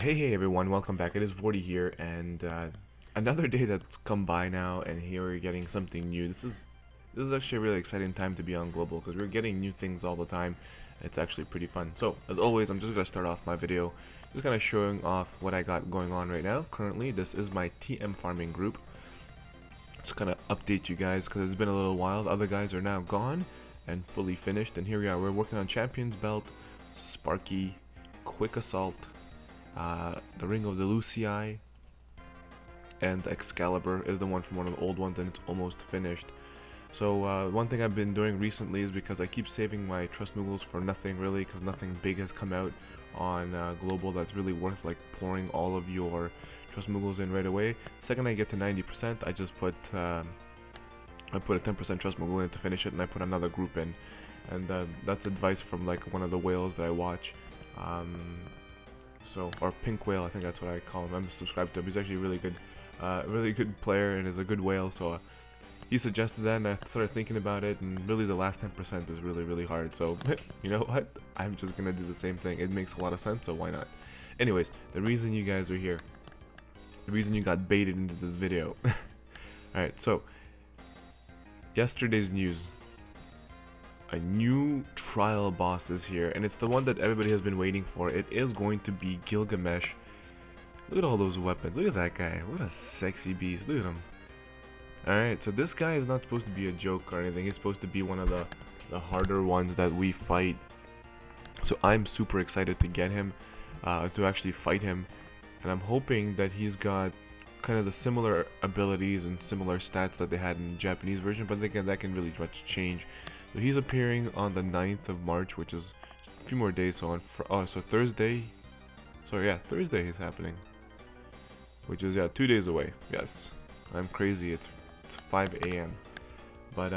Hey everyone, welcome back. It is Vorty here, and another day that's come by now, and here we're getting something new. This is actually a really exciting time to be on Global because we're getting new things all the time. It's actually pretty fun. So as always, I'm just gonna start off my video just kind of showing off what I got going on right now. Currently, this is my TM farming group. Just kind of update you guys because it's been a little while. The other guys are now gone and fully finished, and here we are. We're working on Champion's Belt, Sparky, Quick Assault, the Ring of the Lucii, and Excalibur is the one from one of the old ones, and it's almost finished. So one thing I've been doing recently is because I keep saving my Trust Moogles for nothing really, because nothing big has come out on Global that's really worth like pouring all of your Trust Moogles in right away. Second I get to 90%, I just put a 10% Trust Moogle in to finish it, and I put another group in. And that's advice from like one of the whales that I watch. Or Pink Whale, I think that's what I call him. I'm subscribed to him. He's actually a really good player and is a good whale. So he suggested that, and I started thinking about it. And really, the last 10% is really hard. So you know what? I'm just gonna do the same thing. It makes a lot of sense, so why not? Anyways, the reason you guys are here, the reason you got baited into this video. All right, so yesterday's news. A new trial boss is here, and it's the one that everybody has been waiting for. It is going to be Gilgamesh. Look at all those weapons. Look at that guy. What a sexy beast. Look at him. Alright, so this guy is not supposed to be a joke or anything. He's supposed to be one of the harder ones that we fight. So I'm super excited to get him, to actually fight him. And I'm hoping that he's got kind of the similar abilities and similar stats that they had in the Japanese version, but again, that can really much change. So he's appearing on the 9th of March, which is a few more days. So so Thursday. So yeah, Thursday is happening, which is 2 days away. Yes, I'm crazy. It's 5 a.m. But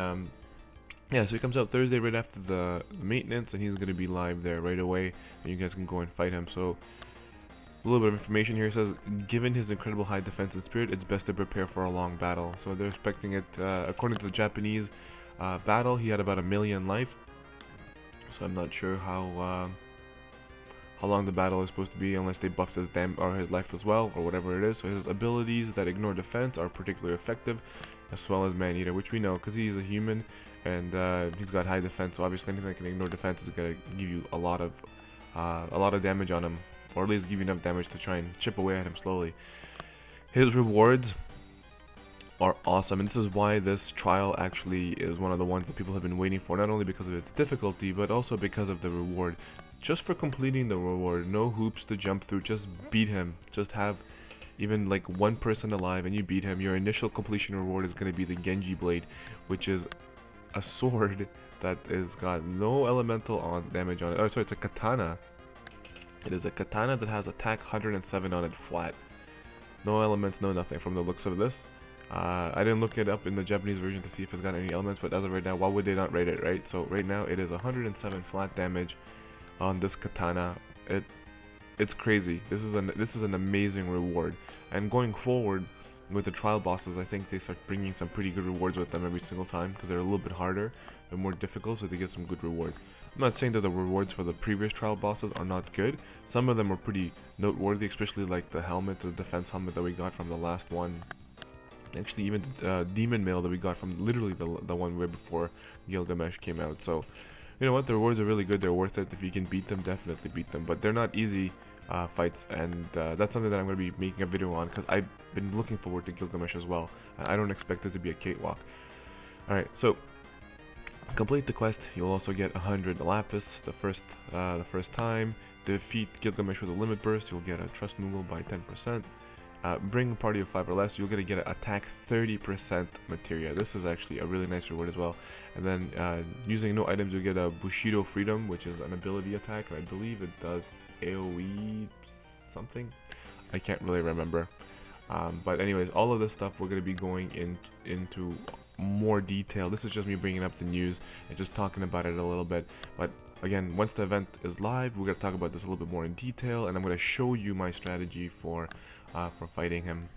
yeah. So he comes out Thursday right after the maintenance, and he's gonna be live there right away, and you guys can go and fight him. So a little bit of information here. It says, given his incredible high defense and spirit, it's best to prepare for a long battle. So they're expecting it, according to the Japanese battle, he had about 1 million life, so I'm not sure how long the battle is supposed to be, unless they buffed his his life as well, or whatever it is. So his abilities that ignore defense are particularly effective, as well as Man-Eater, which we know because he's a human and he's got high defense. So obviously anything that can ignore defense is gonna give you a lot of damage on him, or at least give you enough damage to try and chip away at him slowly. His rewards are awesome, and this is why this trial actually is one of the ones that people have been waiting for, not only because of its difficulty but also because of the reward. Just for completing the reward, no hoops to jump through, just beat him. Just have even like one person alive and you beat him. Your initial completion reward is going to be the Genji Blade, which is a sword that is got no elemental damage on it. Oh, sorry, it's a katana. It is a katana that has attack 107 on it flat. No elements, no nothing from the looks of this. I didn't look it up in the Japanese version to see if it's got any elements, but as of right now, why would they not rate it, right? So right now it is 107 flat damage on this katana. It's crazy. This is an amazing reward, and going forward with the trial bosses, I think they start bringing some pretty good rewards with them every single time, because they're a little bit harder, they're more difficult, so they get some good rewards. I'm not saying that the rewards for the previous trial bosses are not good. Some of them are pretty noteworthy, especially like the helmet, the defense helmet that we got from the last one. Actually, even the demon mail that we got from literally the one way before Gilgamesh came out. So, you know what? The rewards are really good. They're worth it. If you can beat them, definitely beat them. But they're not easy fights, and that's something that I'm going to be making a video on, because I've been looking forward to Gilgamesh as well. I don't expect it to be a cakewalk. Alright, so complete the quest. You'll also get 100 lapis the first time. Defeat Gilgamesh with a limit burst. You'll get a Trust Moogle by 10%. Bring a party of 5 or less, you're going to get an attack 30% materia. This is actually a really nice reward as well. And then using no items, you'll get a Bushido Freedom, which is an ability attack, and I believe it does AoE something. I can't really remember. But anyways, all of this stuff we're going to be going into more detail. This is just me bringing up the news and just talking about it a little bit. But again, once the event is live, we're going to talk about this a little bit more in detail, and I'm going to show you my strategy for fighting him.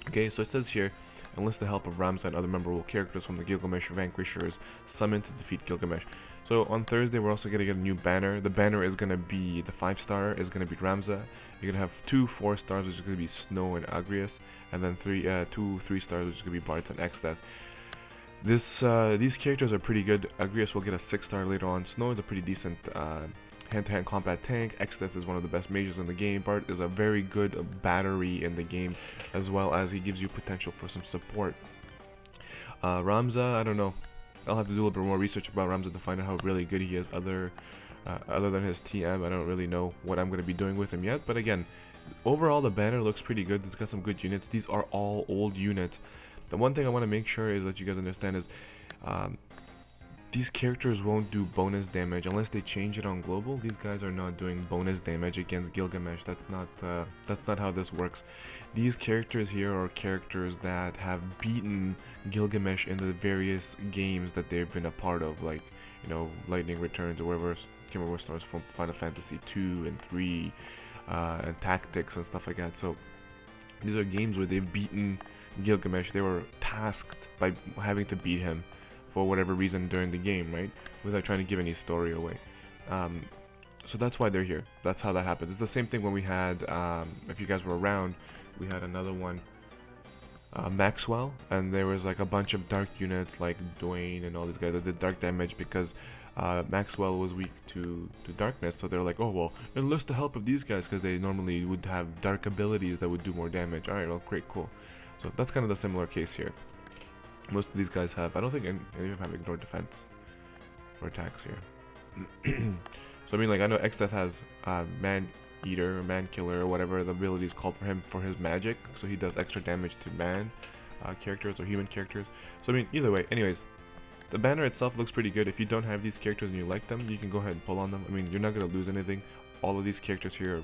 Okay, so it says here, enlist the help of Ramza and other memorable characters from the Gilgamesh Vanquishers summoned to defeat Gilgamesh. So on Thursday, we're also gonna get a new banner. The banner is gonna be the 5-star is gonna be Ramza. You're gonna have 2 4-stars, which is gonna be Snow and Agrius, and then 2 3-stars, which is gonna be Bards and Xdeath. These characters are pretty good. Agrius will get a 6-star later on. Snow is a pretty decent hand-to-hand combat tank. Xdeath is one of the best mages in the game. Bart is a very good battery in the game, as well as he gives you potential for some support. Ramza, I don't know. I'll have to do a little bit more research about Ramza to find out how really good he is. Other than his TM, I don't really know what I'm going to be doing with him yet. But again, overall the banner looks pretty good. It's got some good units. These are all old units. The one thing I want to make sure is that you guys understand is these characters won't do bonus damage unless they change it on global. These guys are not doing bonus damage against Gilgamesh. That's not how this works. These characters here are characters that have beaten Gilgamesh in the various games that they've been a part of, like, you know, Lightning Returns or whatever. Can't remember what stars from Final Fantasy 2 and 3 and Tactics and stuff like that. So these are games where they've beaten Gilgamesh. They were tasked by having to beat him for whatever reason during the game, right? Without trying to give any story away. So that's why they're here. That's how that happens. It's the same thing when we had, if you guys were around, we had another one, Maxwell, and there was like a bunch of dark units like Dwayne and all these guys that did dark damage because Maxwell was weak to darkness. So they're like, oh well, enlist the help of these guys because they normally would have dark abilities that would do more damage. Alright, well, great, cool. So that's kind of the similar case here. Most of these guys have, I don't think any of them have ignored defense or attacks here. So I mean, like, I know Xdeath has Man Eater or Man Killer or whatever the ability is called for him for his magic, so he does extra damage to man characters or human characters. So I mean, either way, anyways, the banner itself looks pretty good. If you don't have these characters and you like them, you can go ahead and pull on them. I mean, you're not going to lose anything. All of these characters here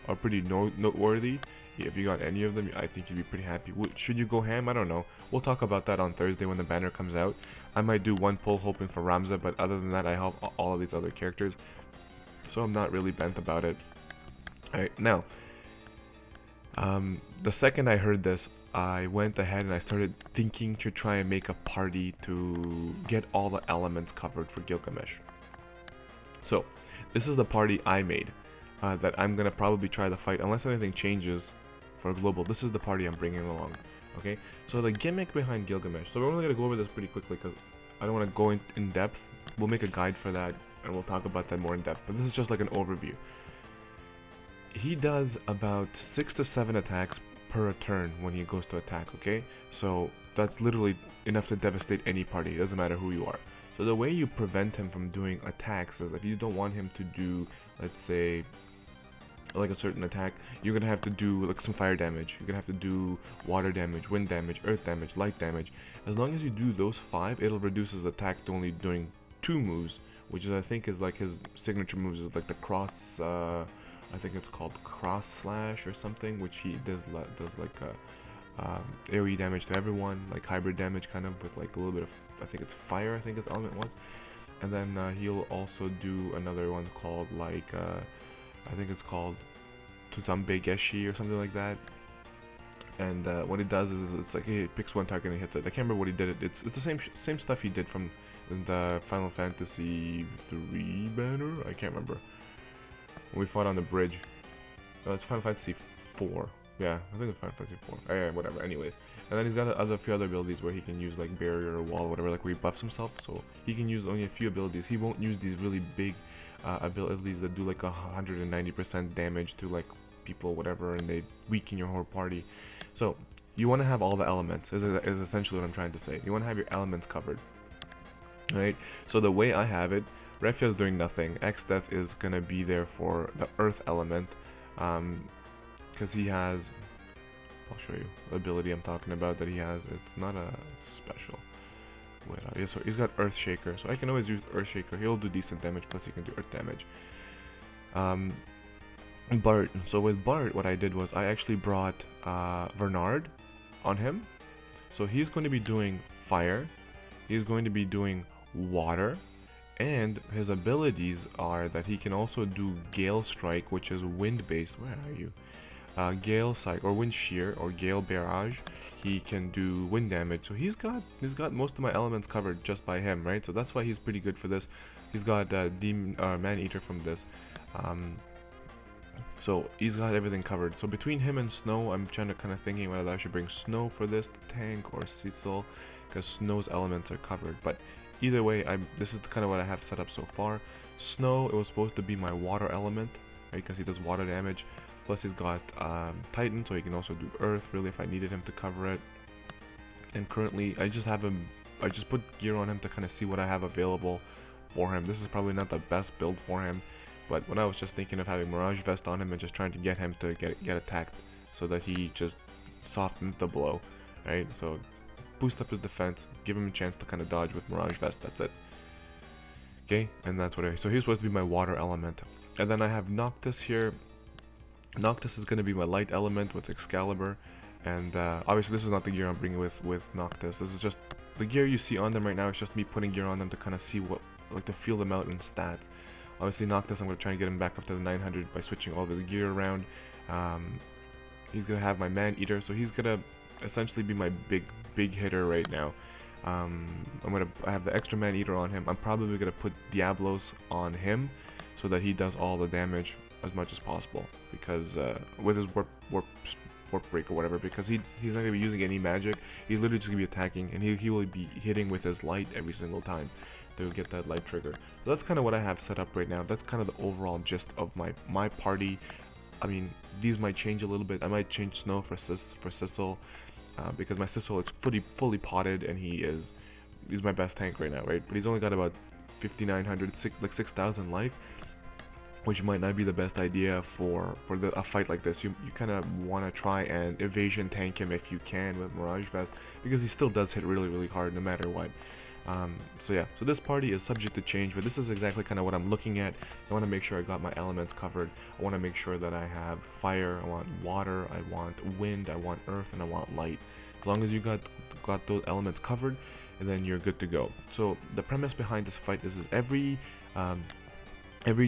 are pretty noteworthy. If you got any of them, I think you'd be pretty happy. Should you go ham? I don't know. We'll talk about that on Thursday when the banner comes out. I might do one pull hoping for Ramza, but other than that, I have all of these other characters. So I'm not really bent about it. Alright, now, the second I heard this, I went ahead and I started thinking to try and make a party to get all the elements covered for Gilgamesh. So, this is the party I made that I'm going to probably try the fight unless anything changes for global. This is the party I'm bringing along. Okay, so the gimmick behind Gilgamesh. So we're only going to go over this pretty quickly because I don't want to go in depth. We'll make a guide for that and we'll talk about that more in depth. But this is just like an overview. He does about 6 to 7 attacks per turn when he goes to attack, okay? So that's literally enough to devastate any party. It doesn't matter who you are. So the way you prevent him from doing attacks is if you don't want him to do, let's say, like a certain attack, you're gonna have to do like some fire damage. You're gonna have to do water damage, wind damage, earth damage, light damage. As long as you do those 5, it'll reduce his attack to only doing 2 moves, which is, I think, is like his signature moves is like the cross. I think it's called cross slash or something, which he does like AoE damage to everyone, like hybrid damage, kind of with like a little bit of, I think it's fire. I think his element was, and then he'll also do another one called like. I think it's called Tuzambe Geshi or something like that. And what it does is it's like he picks one target and he hits it. I can't remember what he did. It's the same stuff he did from the Final Fantasy 3 banner. I can't remember. When we fought on the bridge. It's Final Fantasy 4. Yeah, I think it's Final Fantasy 4. Yeah, whatever. Anyways. And then he's got a few other abilities where he can use like barrier or wall or whatever, like where he buffs himself. So he can use only a few abilities. He won't use these really big abilities that do like 190% damage to like people, whatever, and they weaken your whole party. So you want to have all the elements is essentially what I'm trying to say. You want to have your elements covered. Right? So the way I have it, Refia is doing nothing. Xdeath is gonna be there for the earth element, because he has, I'll show you the ability I'm talking about that he has. It's not it's a special. Wait, yeah, so he's got Earth Shaker, so I can always use Earth Shaker. He'll do decent damage, plus he can do Earth damage. Bart. So with Bart, what I did was I actually brought Bernard on him. So he's going to be doing fire. He's going to be doing water. And his abilities are that he can also do Gale Strike, which is wind-based. Where are you? Gale Psych or Wind Shear or Gale Barrage. He can do wind damage, so he's got most of my elements covered just by him, right? So that's why he's pretty good for this. He's got Demon Man Eater from this. So he's got everything covered. So between him and Snow, I'm trying to kind of thinking whether I should bring Snow for this tank or Cecil, because Snow's elements are covered. But either way, this is kind of what I have set up so far. Snow, it was supposed to be my water element, right? Because he does water damage. Plus he's got Titan, so he can also do Earth, really, if I needed him to cover it. And currently, I just put gear on him to kind of see what I have available for him. This is probably not the best build for him, but when I was just thinking of having Mirage Vest on him and just trying to get him to get attacked so that he just softens the blow, right? So boost up his defense, give him a chance to kind of dodge with Mirage Vest, that's it. Okay, and that's what so he's supposed to be my water element. And then I have Noctis here. Noctis is going to be my light element with Excalibur, and obviously this is not the gear I'm bringing with Noctis. This is just the gear you see on them right now. It's just me putting gear on them to kind of see what, like, to feel them out in stats. Obviously Noctis, I'm going to try and get him back up to the 900 by switching all of his gear around. He's going to have my Man Eater, so he's going to essentially be my big hitter right now. I have the extra Man Eater on him. I'm probably going to put Diablos on him so that he does all the damage as much as possible, because with his warp break or whatever, because he's not going to be using any magic. He's literally just going to be attacking, and he will be hitting with his light every single time to get that light trigger. So that's kind of what I have set up right now. That's kind of the overall gist of my party. I mean, these might change a little bit. I might change Snow for Cecil, because my Cecil is fully potted, and he's my best tank right now, right? But he's only got about 5,900, like 6,000 life, which might not be the best idea for a fight like this. You kind of want to try and evasion tank him if you can with Mirage Vest, because he still does hit really hard no matter what. So yeah, so this party is subject to change, but this is exactly kind of what I'm looking at. I want to make sure I got my elements covered. I want to make sure that I have fire, I want water, I want wind, I want earth, and I want light. As long as you got those elements covered, and then you're good to go. So the premise behind this fight is every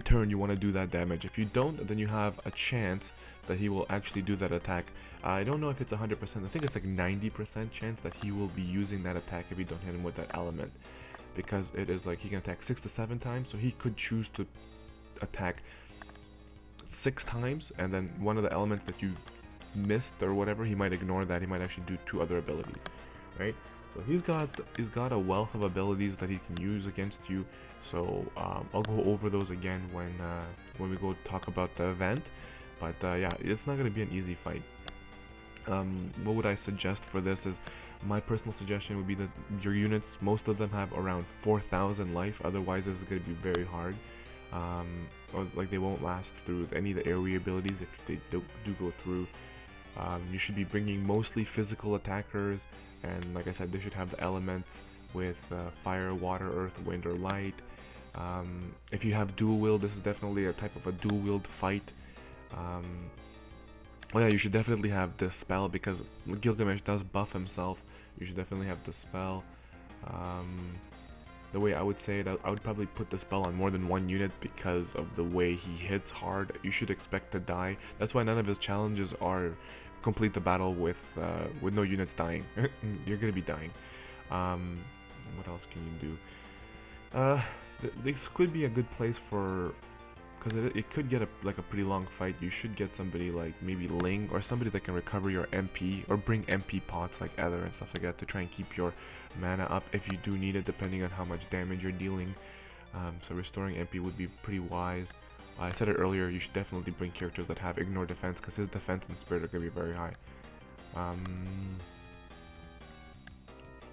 turn you want to do that damage. If you don't, then you have a chance that he will actually do that attack. I don't know if it's 100%, I think it's like 90% chance that he will be using that attack if you don't hit him with that element. Because it is like he can attack 6 to 7 times, so he could choose to attack 6 times, and then one of the elements that you missed or whatever, he might ignore that. He might actually do 2 other abilities, right? So he's got a wealth of abilities that he can use against you. So I'll go over those again when we go talk about the event. But yeah, it's not going to be an easy fight. What would I suggest for this is, my personal suggestion would be that your units, most of them have around 4,000 life, otherwise this is going to be very hard. Or like they won't last through any of the AoE abilities if they do go through. You should be bringing mostly physical attackers, and like I said, they should have the elements with fire, water, earth, wind, or light. If you have dual wield, this is definitely a type of a dual wield fight. Oh yeah, you should definitely have this spell, because Gilgamesh does buff himself. You should definitely have the spell. The way I would say it, I would probably put the spell on more than one unit, because of the way he hits hard. You should expect to die. That's why none of his challenges are complete the battle with no units dying. You're gonna be dying. What else can you do? This could be a good place for, because it could get a pretty long fight. You should get somebody like maybe Ling, or somebody that can recover your MP, or bring MP pots like Ether and stuff like that to try and keep your mana up if you do need it, depending on how much damage you're dealing. So restoring MP would be pretty wise. I said it earlier, you should definitely bring characters that have ignore defense, because his defense and spirit are going to be very high.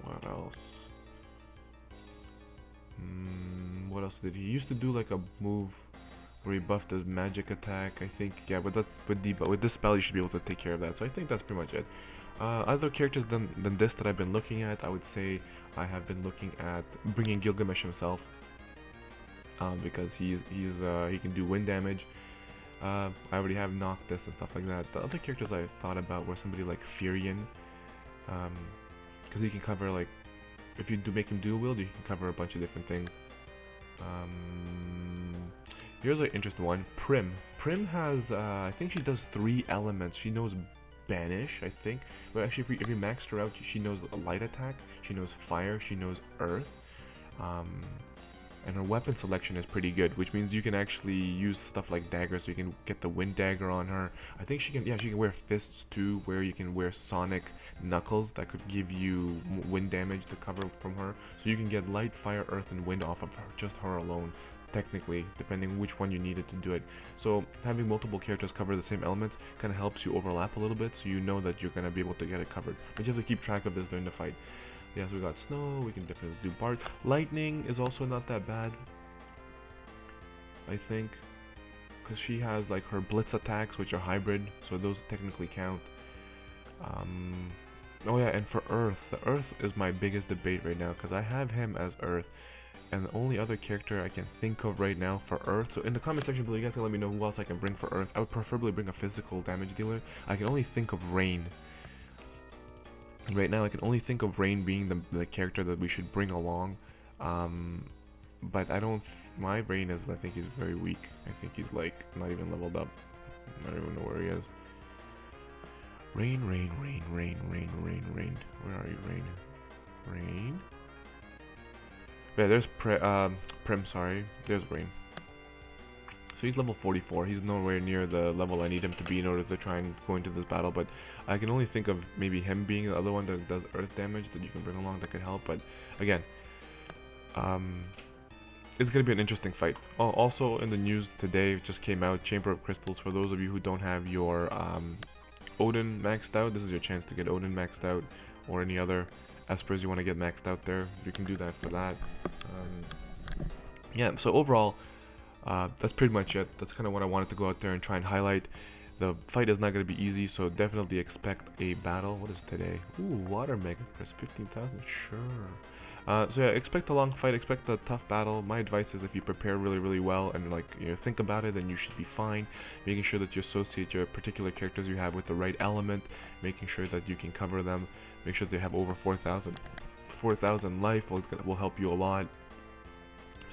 What else? What else did he used to do? Like a move where he buffed his magic attack, I think. Yeah, but that's with this spell you should be able to take care of that. So I think that's pretty much it. Other characters than this that I've been looking at, I would say I have been looking at bringing Gilgamesh himself, because he can do wind damage. I already have Noctis and stuff like that. The other characters I thought about were somebody like Furion, because he can cover, like, if you do make him dual wield, you can cover a bunch of different things. Here's an interesting one. Prim. Prim has, I think she does 3 elements. She knows Banish, I think. But actually, if you maxed her out, she knows light attack, she knows fire, she knows earth. And her weapon selection is pretty good, which means you can actually use stuff like daggers, so you can get the wind dagger on her. I think she can, yeah, she can wear fists too, where you can wear sonic knuckles that could give you wind damage to cover from her. So you can get light, fire, earth, and wind off of her, just her alone, technically, depending which one you needed to do it. So having multiple characters cover the same elements kind of helps you overlap a little bit, so you know that you're going to be able to get it covered. But you have to keep track of this during the fight. Yeah, so we got snow, we can definitely do Bard. Lightning is also not that bad, I think, because she has like her blitz attacks, which are hybrid, so those technically count. Oh yeah, and for Earth, the Earth is my biggest debate right now, because I have him as Earth, and the only other character I can think of right now for Earth, so in the comment section below, you guys can let me know who else I can bring for Earth. I would preferably bring a physical damage dealer. I can only think of Rain. Right now, I can only think of Rain being the character that we should bring along, but I don't. My Rain is, I think he's very weak. I think he's like not even leveled up. I don't even know where he is. Rain. Where are you, Rain? Rain. Yeah, there's Prim. Sorry, there's Rain. So he's level 44. He's nowhere near the level I need him to be in order to try and go into this battle, but I can only think of maybe him being the other one that does earth damage that you can bring along that could help. But again, it's going to be an interesting fight. Oh, also in the news today, it just came out, Chamber of Crystals. For those of you who don't have your Odin maxed out, this is your chance to get Odin maxed out, or any other Espers you want to get maxed out there. You can do that for that. Yeah, so overall, that's pretty much it. That's kind of what I wanted to go out there and try and highlight. The fight is not going to be easy, so definitely expect a battle. What is today? Ooh, Water Mega Chris, 15,000, sure. So yeah, expect a long fight, expect a tough battle. My advice is if you prepare really well and like, you know, think about it, then you should be fine. Making sure that you associate your particular characters you have with the right element, making sure that you can cover them, make sure they have over 4,000 life will help you a lot.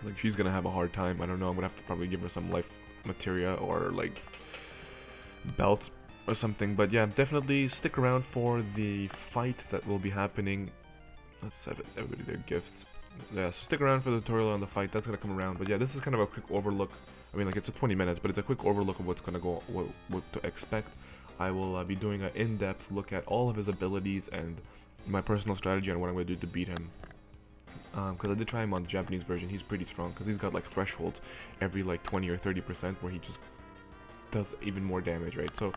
Like, she's gonna have a hard time. I don't know, I'm gonna have to probably give her some life materia or like belts or something. But yeah, definitely stick around for the fight that will be happening. Let's have everybody their gifts. Yeah, so stick around for the tutorial on the fight. That's gonna come around. But yeah, this is kind of a quick overlook. I mean, like, it's a 20 minutes, but it's a quick overlook of what's gonna go, what to expect. I will be doing an in-depth look at all of his abilities and my personal strategy on what I'm gonna do to beat him. Because I did try him on the Japanese version. He's pretty strong because he's got like thresholds every like 20 or 30% where he just does even more damage, right? So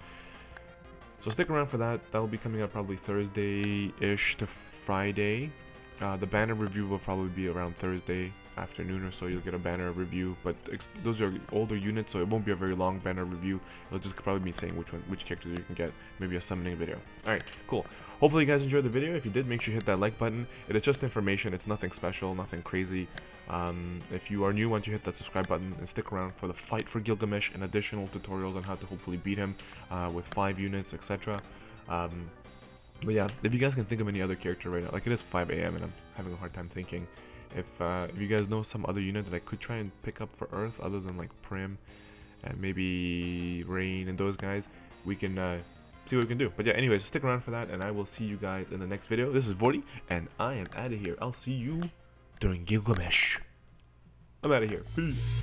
stick around for that. That will be coming out probably Thursday-ish to Friday. The banner review will probably be around Thursday afternoon or so. You'll get a banner review, but those are older units, so it won't be a very long banner review. It'll just probably be saying which characters you can get, maybe a summoning video. Alright, cool. Hopefully you guys enjoyed the video. If you did, make sure you hit that like button. It is just information. It's nothing special, nothing crazy. If you are new, why don't you hit that subscribe button and stick around for the fight for Gilgamesh and additional tutorials on how to hopefully beat him with 5 units, etc. But yeah, if you guys can think of any other character right now, like, it is 5 AM and I'm having a hard time thinking. If you guys know some other unit that I could try and pick up for Earth other than like Prim and maybe Rain and those guys, we can see what we can do. But yeah, anyways, stick around for that and I will see you guys in the next video. This is Vorty and I am out of here. I'll see you during Gilgamesh. I'm out of here. Peace.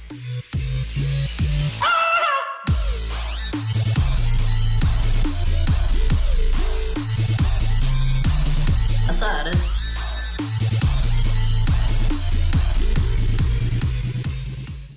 Aside.